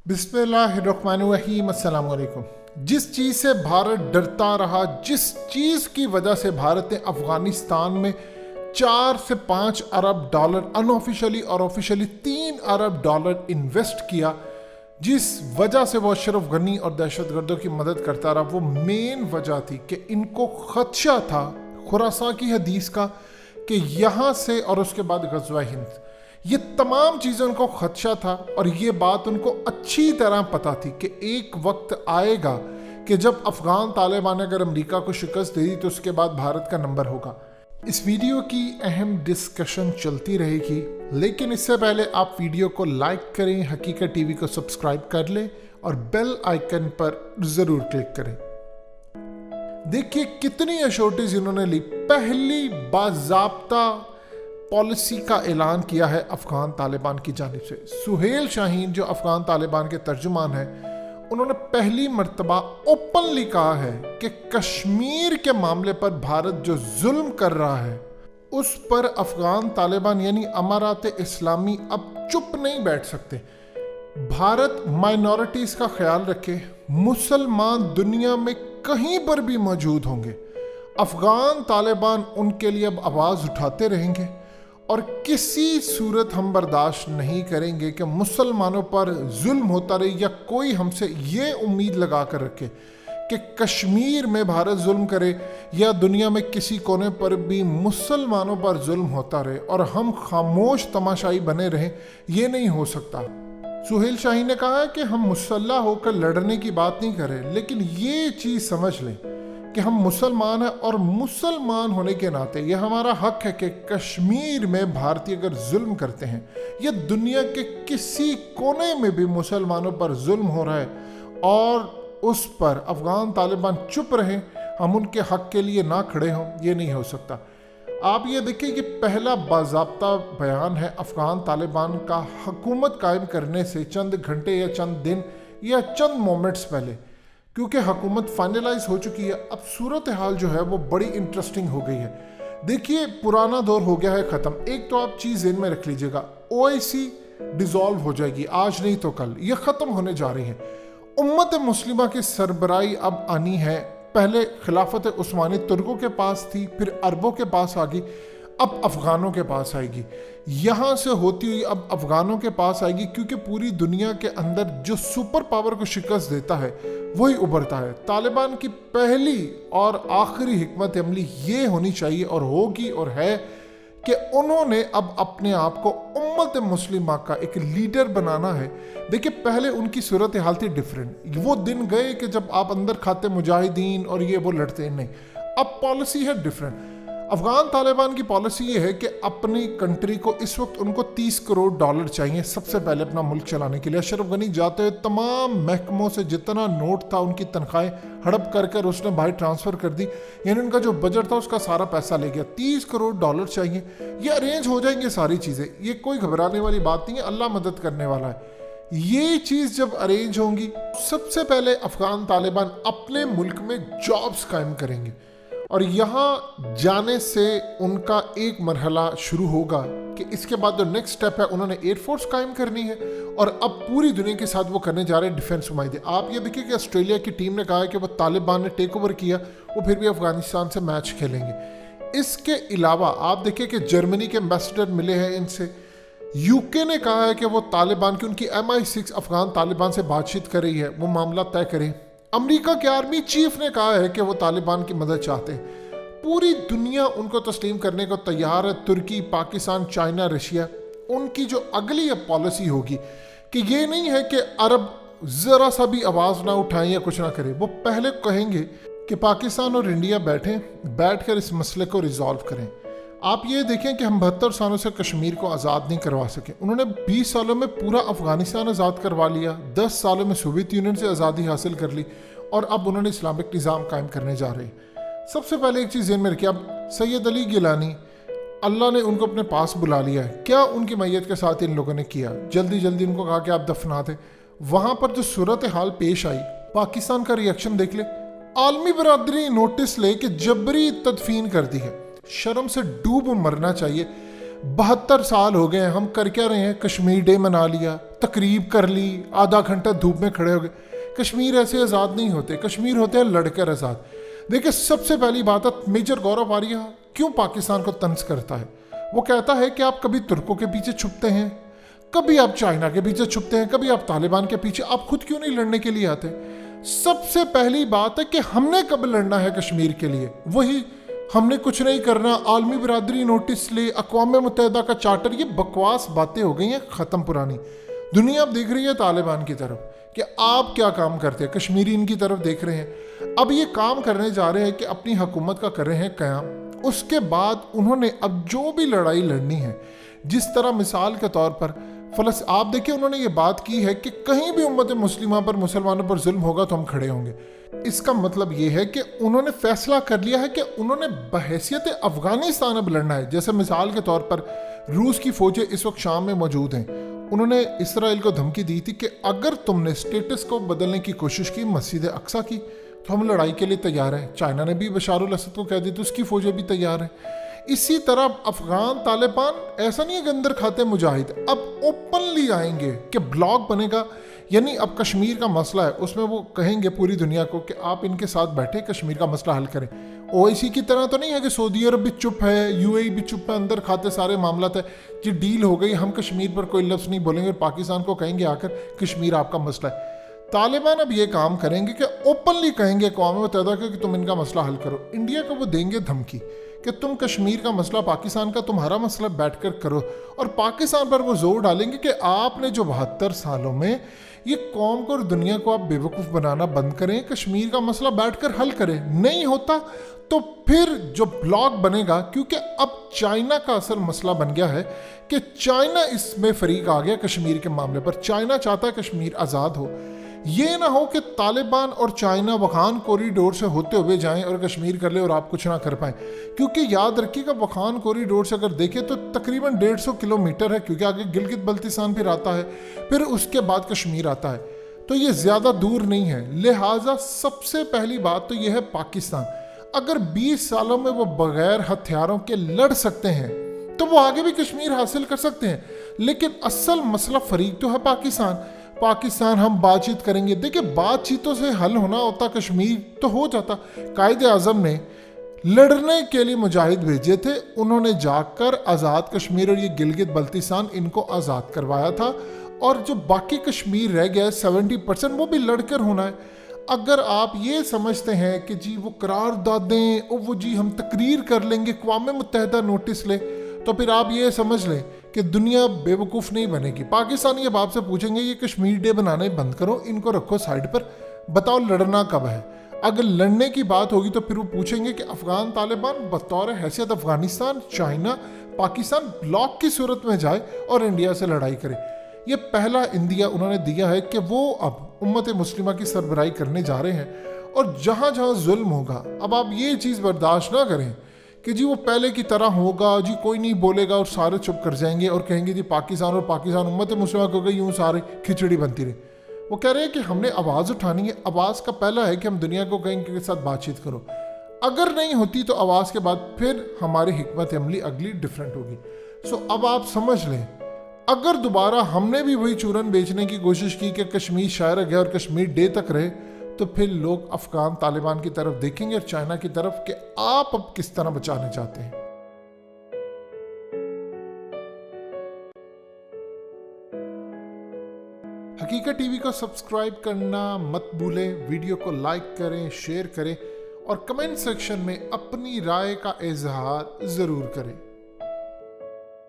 बिस्मिल्लाहिर्रहमानिर्रहीम। अस्सलाम वालेकुम। जिस चीज़ से भारत डरता रहा, जिस चीज़ की वजह से भारत ने अफ़गानिस्तान में 4 से 5 अरब डॉलर अनऑफिशियली और ऑफिशियली 3 अरब डॉलर इन्वेस्ट किया, जिस वजह से वो अशरफ गनी और दहशतगर्दों की मदद करता रहा, वो मेन वजह थी कि इनको खदशा था खुरासान की हदीस का कि यहाँ से और उसके बाद ग़ज़वा हिंद, ये तमाम चीज़ें उनको खदशा था। और ये बात उनको अच्छी तरह पता थी कि एक वक्त आएगा कि जब अफ़गान तालिबान अगर अमेरिका को शिकस्त दे दी तो उसके बाद भारत का नंबर होगा। इस वीडियो की अहम डिस्कशन चलती रहेगी, लेकिन इससे पहले आप वीडियो को लाइक करें, हकीकत टीवी को सब्सक्राइब कर लें और बेल आइकन पर ज़रूर क्लिक करें। देखिए कितनी अशोर्टीज इन्होंने ली। पहली बाज़ाब्ता पॉलिसी का ऐलान किया है अफ़गान तालिबान की जानिब से। सुहेल शाहीन जो अफ़गान तालिबान के तर्जुमान हैं, उन्होंने पहली मर्तबा ओपनली कहा है कि कश्मीर के मामले पर भारत जो जुल्म कर रहा है उस पर अफ़गान तालिबान यानी अमारात इस्लामी अब चुप नहीं बैठ सकते। भारत माइनॉरिटीज़ का ख्याल रखे, मुसलमान दुनिया में कहीं पर भी मौजूद होंगे, अफ़गान तालिबान उनके लिए अब आवाज़ उठाते रहेंगे और किसी सूरत हम बर्दाश्त नहीं करेंगे कि मुसलमानों पर जुल्म होता रहे या कोई हमसे ये उम्मीद लगा कर रखे कि कश्मीर में भारत जुल्म करे या दुनिया में किसी कोने पर भी मुसलमानों पर जुल्म होता रहे और हम खामोश तमाशाई बने रहें। ये नहीं हो सकता। सुहेल शाहीन ने कहा है कि हम मुसल्लह होकर लड़ने की बात नहीं करें, लेकिन ये चीज़ समझ लें कि हम मुसलमान हैं और मुसलमान होने के नाते ये हमारा हक है कि कश्मीर में भारतीय अगर जुल्म करते हैं या दुनिया के किसी कोने में भी मुसलमानों पर जुल्म हो रहा है और उस पर अफ़गान तालिबान चुप रहे, हम उनके हक के लिए ना खड़े हों, ये नहीं हो सकता। आप ये देखिए कि पहला बाज़ाब्ता बयान है अफ़गान तालिबान का हुकूमत कायम करने से चंद घंटे या चंद दिन या चंद मोमेंट्स पहले, क्योंकि हुकूमत फाइनलाइज हो चुकी है। अब सूरत हाल जो है वो बड़ी इंटरेस्टिंग हो गई है। देखिए पुराना दौर हो गया है ख़त्म। एक तो आप चीज़ ज़हन में रख लीजिएगा, OIC डिज़ोल्व हो जाएगी, आज नहीं तो कल, ये ख़त्म होने जा रही है। उम्मत मुस्लिमा की सरबराही अब आनी है। पहले खिलाफत उस्मानी तुर्कों के पास थी, फिर अरबों के पास आ गई, अब अफ़गानों के पास आएगी। यहाँ से होती हुई अब अफ़गानों के पास आएगी, क्योंकि पूरी दुनिया के अंदर जो सुपर पावर को शिकस्त देता है वही उभरता है। तालिबान की पहली और आखिरी हिकमत अमली ये होनी चाहिए और होगी और है कि उन्होंने अब अपने आप को उम्मत मुस्लिमा का एक लीडर बनाना है। देखिए पहले उनकी सूरत हाल थी डिफरेंट। वो दिन गए कि जब आप अंदर खाते मुजाहिदीन और ये वो लड़ते नहीं। अब पॉलिसी है डिफरेंट। अफ़गान तालिबान की पॉलिसी ये है कि अपनी कंट्री को इस वक्त उनको 30 करोड़ डॉलर चाहिए सबसे पहले अपना मुल्क चलाने के लिए। अशरफ गनी जाते हुए तमाम महकमों से जितना नोट था उनकी तनख्वाहें हड़प कर कर उसने बाहर ट्रांसफ़र कर दी, यानी उनका जो बजट था उसका सारा पैसा ले गया। 30 करोड़ डॉलर चाहिए, ये अरेंज हो जाएंगे सारी चीज़ें, ये कोई घबराने वाली बात नहीं है, अल्लाह मदद करने वाला है। ये चीज़ जब अरेंज होंगी, सबसे पहले अफ़गान तालिबान अपने मुल्क में जॉब्स कायम करेंगे और यहाँ जाने से उनका एक मरहला शुरू होगा कि इसके बाद जो नेक्स्ट स्टेप है उन्होंने एयरफोर्स कायम करनी है और अब पूरी दुनिया के साथ वो करने जा रहे हैं डिफेंस मुआहिदे। आप ये देखिए कि ऑस्ट्रेलिया की टीम ने कहा है कि वो तालिबान ने टेक ओवर किया, वो फिर भी अफ़गानिस्तान से मैच खेलेंगे। इसके अलावा आप देखिए कि जर्मनी के एम्बेसडर मिले हैं इनसे। UK ने कहा है कि वो तालिबान की उनकी MI6 अफ़गान तालिबान से बातचीत कर रही है, वो मामला तय करें। अमेरिका के आर्मी चीफ ने कहा है कि वो तालिबान की मदद चाहते हैं। पूरी दुनिया उनको तस्लीम करने को तैयार है। तुर्की, पाकिस्तान, चाइना, रशिया। उनकी जो अगली अब पॉलिसी होगी कि ये नहीं है कि अरब ज़रा सा भी आवाज़ ना उठाएं या कुछ ना करें। वो पहले कहेंगे कि पाकिस्तान और इंडिया बैठ कर इस मसले को रिजॉल्व करें। आप ये देखें कि हम 72 सालों से कश्मीर को आज़ाद नहीं करवा सके, उन्होंने 20 सालों में पूरा अफ़गानिस्तान आज़ाद करवा लिया, 10 सालों में सोवियत यूनियन से आज़ादी हासिल कर ली और अब उन्होंने इस्लामिक निज़ाम कायम करने जा रहे हैं। सबसे पहले एक चीज़ ज़हन में रखिए, अब सैयद अली गिलानी, अल्लाह ने उनको अपने पास बुला लिया है। क्या उनकी मैयत के साथ इन लोगों ने किया? जल्दी जल्दी उनको कहा कि आप दफना दें। वहाँ पर जो सूरत हाल पेश आई, पाकिस्तान का रिएक्शन देख ले। आलमी बरादरी नोटिस ले कि जबरी तदफीन कर दी है। शर्म से डूब मरना चाहिए। 72 साल हो गए हैं, हम कर क्या रहे हैं? कश्मीर डे मना लिया, तकरीब कर ली, आधा घंटा धूप में खड़े हो गए। कश्मीर ऐसे आज़ाद नहीं होते, कश्मीर होते हैं लड़कर आज़ाद। देखिए, सबसे पहली बात है, मेजर गौरव आर्या क्यों पाकिस्तान को तंज करता है? वो कहता है कि आप कभी तुर्कों के पीछे छुपते हैं, कभी आप चाइना के पीछे छुपते हैं, कभी आप तालिबान के पीछे, आप खुद क्यों नहीं लड़ने के लिए आते? सबसे पहली बात है कि हमने कब लड़ना है कश्मीर के लिए? वही हमने कुछ नहीं करना, आलमी बरादरी नोटिस ले, अक़वाम मुत्तहिदा का चार्टर, ये बकवास बातें हो गई हैं, ख़त्म पुरानी। दुनिया अब देख रही है तालिबान की तरफ कि आप क्या काम करते हैं, कश्मीरी इनकी तरफ देख रहे हैं। अब ये काम करने जा रहे हैं कि अपनी हुकूमत का कर रहे हैं क़याम। उसके बाद उन्होंने अब जो भी लड़ाई लड़नी है, जिस तरह मिसाल के तौर पर आप देखिए, उन्होंने ये बात की है कि कहीं भी उम्मत मुस्लिमा पर, मुसलमानों पर जुल्म होगा तो हम खड़े होंगे। इसका मतलब ये है कि उन्होंने फैसला कर लिया है कि उन्होंने बहैसियत अफगानिस्तान अब लड़ना है। जैसे मिसाल के तौर पर रूस की फौजें इस वक्त शाम में मौजूद हैं, उन्होंने इसराइल को धमकी दी थी कि अगर तुमने स्टेटस को बदलने की कोशिश की, मस्जिद अक्सा की, तो हम लड़ाई के लिए तैयार हैं। चाइना ने भी बशार अल असद को कह दी तो उसकी फौजें भी तैयार हैं। इसी तरह अफगान तालिबान ऐसा नहीं है कि अंदर खाते मुजाहिद, अब ओपनली आएंगे कि ब्लॉक बनेगा। यानी अब कश्मीर का मसला है, उसमें वो कहेंगे पूरी दुनिया को कि आप इनके साथ बैठे कश्मीर का मसला हल करें। ओआईसी की तरह तो नहीं है कि सऊदी अरब भी चुप है, यूएई भी चुप है, अंदर खाते सारे मामला है जी, डील हो गई, हम कश्मीर पर कोई लफ्ज़ नहीं बोलेंगे और पाकिस्तान को कहेंगे आकर कश्मीर आपका मसला है। तालिबान अब ये काम करेंगे कि ओपनली कहेंगे अक़वाम मुत्तहिदा को कि तुम इनका मसला हल करो। इंडिया को वो देंगे धमकी कि तुम कश्मीर का मसला पाकिस्तान का तुम्हारा मसला बैठकर करो, और पाकिस्तान पर वो जोर डालेंगे कि आपने जो 72 सालों में ये कौम को और दुनिया को आप बेवकूफ़ बनाना बंद करें, कश्मीर का मसला बैठकर हल करें। नहीं होता तो फिर जो ब्लॉक बनेगा, क्योंकि अब चाइना का असल मसला बन गया है कि चाइना इसमें फरीक आ गया कश्मीर के मामले पर। चाइना चाहता है कश्मीर आज़ाद हो। ये ना हो कि तालिबान और चाइना वखान कॉरिडोर से होते हुए जाएं और कश्मीर कर ले और आप कुछ ना कर पाएं। क्योंकि याद रखिएगा, वखान कॉरिडोर से अगर देखें तो तकरीबन 150 किलोमीटर है, क्योंकि आगे गिलगित बल्तिस्तान फिर आता है, फिर उसके बाद कश्मीर आता है, तो ये ज़्यादा दूर नहीं है। लिहाजा सबसे पहली बात तो यह है, पाकिस्तान अगर 20 सालों में वो बगैर हथियारों के लड़ सकते हैं तो वो आगे भी कश्मीर हासिल कर सकते हैं। लेकिन असल मसला फरीक तो है पाकिस्तान हम बातचीत करेंगे। देखिए, बातचीतों से हल होना होता कश्मीर तो हो जाता। कायदे आज़म ने लड़ने के लिए मुजाहिद भेजे थे, उन्होंने जाकर आज़ाद कश्मीर और ये गिलगित बल्तिस्तान इनको आज़ाद करवाया था, और जो बाकी कश्मीर रह गया 70% वो भी लड़कर होना है। अगर आप ये समझते हैं कि जी वो करारदादें और वो जी हम तकरीर कर लेंगे, अक़वाम मुत्तहिदा नोटिस ले, तो फिर आप ये समझ लें कि दुनिया बेवकूफ़ नहीं बनेगी। पाकिस्तानी अब आपसे पूछेंगे ये कश्मीर डे बनाने बंद करो, इनको रखो साइड पर, बताओ लड़ना कब है। अगर लड़ने की बात होगी तो फिर वो पूछेंगे कि अफ़गान तालिबान बतौर हैसियत अफ़गानिस्तान, चाइना, पाकिस्तान ब्लॉक की सूरत में जाए और इंडिया से लड़ाई करे। ये पहला इंदिया उन्होंने दिया है कि वो अब उम्मत मुस्लिमा की सरबराही करने जा रहे हैं, और जहाँ जहाँ जुल्म होगा अब आप ये चीज़ बर्दाश्त ना करें कि जी वो पहले की तरह होगा, जी कोई नहीं बोलेगा और सारे चुप कर जाएंगे और कहेंगे जी पाकिस्तान और पाकिस्तान उम्मत मुस्लिमा को गई, यूँ सारे खिचड़ी बनती रही। वो कह रहे हैं कि हमने आवाज़ उठानी है। आवाज़ का पहला है कि हम दुनिया को कहेंगे के साथ बातचीत करो। अगर नहीं होती तो आवाज़ के बाद फिर हमारी हिकमत अमली अगली डिफरेंट होगी। सो अब आप समझ लें, अगर दोबारा हमने भी वही चूरन बेचने की कोशिश की कि कश्मीर शायर गया और कश्मीर डे तक रहे, तो फिर लोग अफगान तालिबान की तरफ देखेंगे और चाइना की तरफ कि आप अब किस तरह बचाने चाहते हैं। हकीकत टीवी को सब्सक्राइब करना मत भूलें, वीडियो को लाइक करें, शेयर करें और कमेंट सेक्शन में अपनी राय का इजहार ज़रूर करें।